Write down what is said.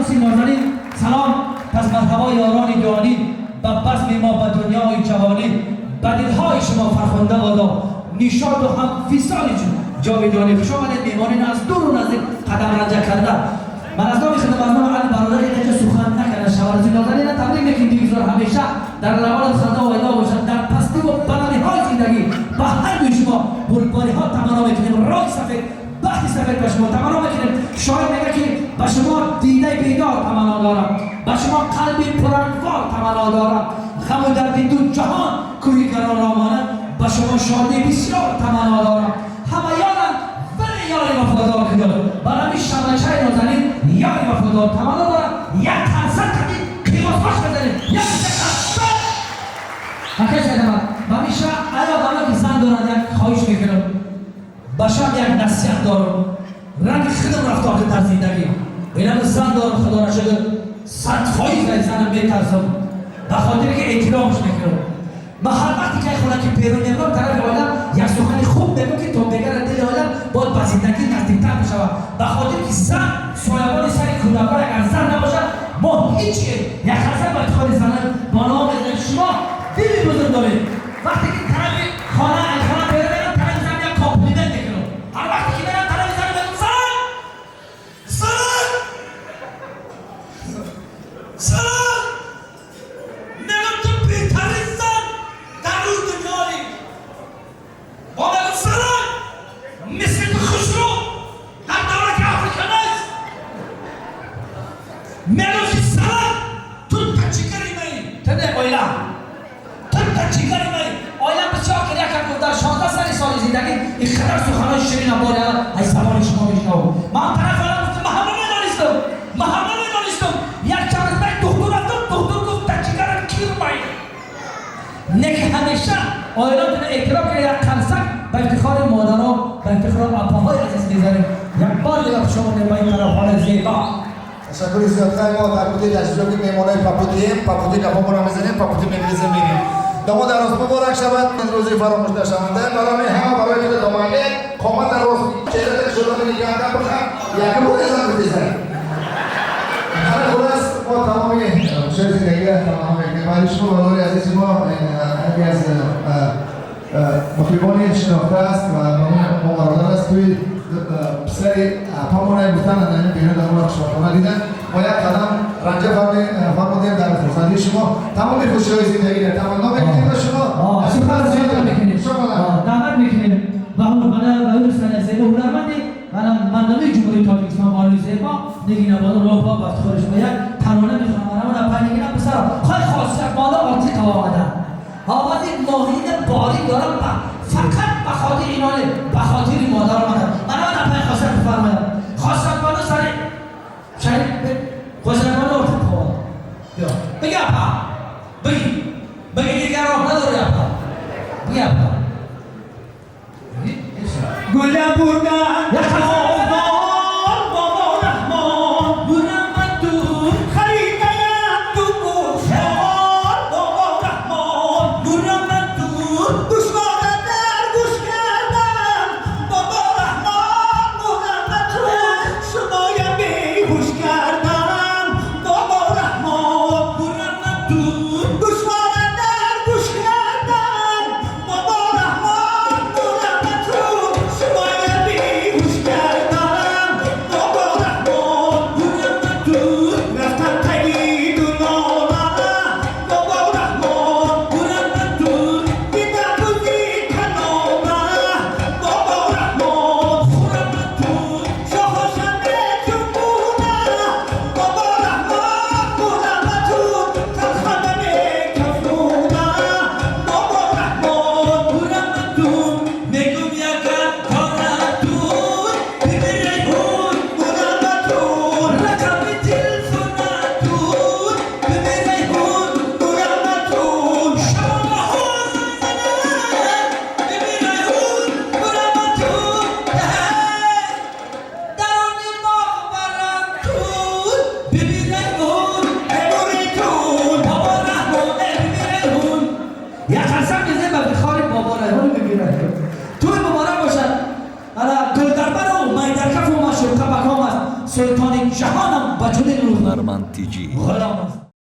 عروسی نازنین سلام. پس مرحبا یاران جوانی و بزم ما به دنیای جوانی، به دلهای شما فرخنده بادا نشاط و هم فیصال جاودانی. خوش آمدید میهمانان از دور و نزدیک قدم رنجه کرده. من از نام خدمتگزاران علی برادر اینجا سخن نکنه شوارزی نازنین تبریک میگیم دیویزور همیشه در روان خنده و ویدا باشد، در پستی و بلندی های زندگی با هر دوی شما بلباری ها تمنا میکنیم، رای سفید بختی سفید به شما تمنا میکنیم. شاید میگه که به شما دیده بیدار تمنا دارم، به شما قلبی پرانوار تمنا دارم، غم و درد دو جهان کوی قرار آمانه به شما شادی بسیار تمنا دارم. همه یارم ولی یاری وفادار کدار برای شمچه نازنین یاری وفادار تمنا دارم. یک کنسر کدید قیمت باش بزنید یک کنسر حکش ادامه همیشه ایا بالا که زن دارد یک خواهش میکنم باشم یک نصیحت دارم رنگ خودم رفتار که در زندگی اینم زن دارم خدا نشده 100% زنم میترسم به خاطر که احترامش میکنم. ما هر وقتی که خونه که پیرون نمیرم طرف آدم یک سخن خوب بگم که تو بگر دل آدم باید به زندگی نزدیکتر بشود. به خاطر که زن سایبان سر کودکان اگر زن نباشد ما هیچ یک حسن باید خود زنه با نام شما دلی بزرگ دارید. وقتی که طرف خانه پیرون نمیرم طرف زن یک کامپلیمنت میکنم. هر وقتی که میرم طرف زن بگم سلام این خطر سخنای شیرین باره ای سوال شما میشنوم. من طرف آدم گفتم محمد میدانستم یک چند از بک دکتر رفتم دکتر گفت تچیگرم کی رو باید نکه همیشه آیران دونه اعتراف که یک کنسک به افتخار مادرها به افتخار اپاهای عزیز میذاریم. یک بار دیگر شما نمایی طرف حال زیبا تشکر زیاد خیلی ما در بودید از جا که میمانای پاپوتی نفا را میزنیم پاپوتی میگریزه میگیم داماد عروس مبارک شود. این روزی فراموش نشونده برای همه برای که داماده قامت عروس چهره شده نگاه کن بخوام یک بود ازم بزنیم. همه خلاص ما تمامی شهر زندگی تمامی که شما برای عزیز ما یکی از مطربانی شناخته است و ما قرارداد است توی پسری پامونای بودن نمی بیرون در مورد شما دیدن ما یک قدم رنجه فرمودیم در فرصتی شما تمامی خوشی‌های زندگی را تمنا میکنیم و شما سپاس زیاد میکنیم دعوت میکنیم و اون رسانه زیبا هنرمندی منظومه جمهوری تاجیکستان آرزوی زیبا نگین آباد راه با افتخار شما یک ترانه میخونم من پنیگیرم پسرم خواهی خواستم بالا آتی آمدن آوازی ماهین باری دارم فقط به خاطر اینانه به خاطر مادر آمدن من پنی خواستم بفرمایم خواستم بالا سر شاید خواستم بالا آتی آمدن بگی اپا بگی دیگر راه نداره اپا بگی اپا گلم بردن هنرمند تیجی. غلام است.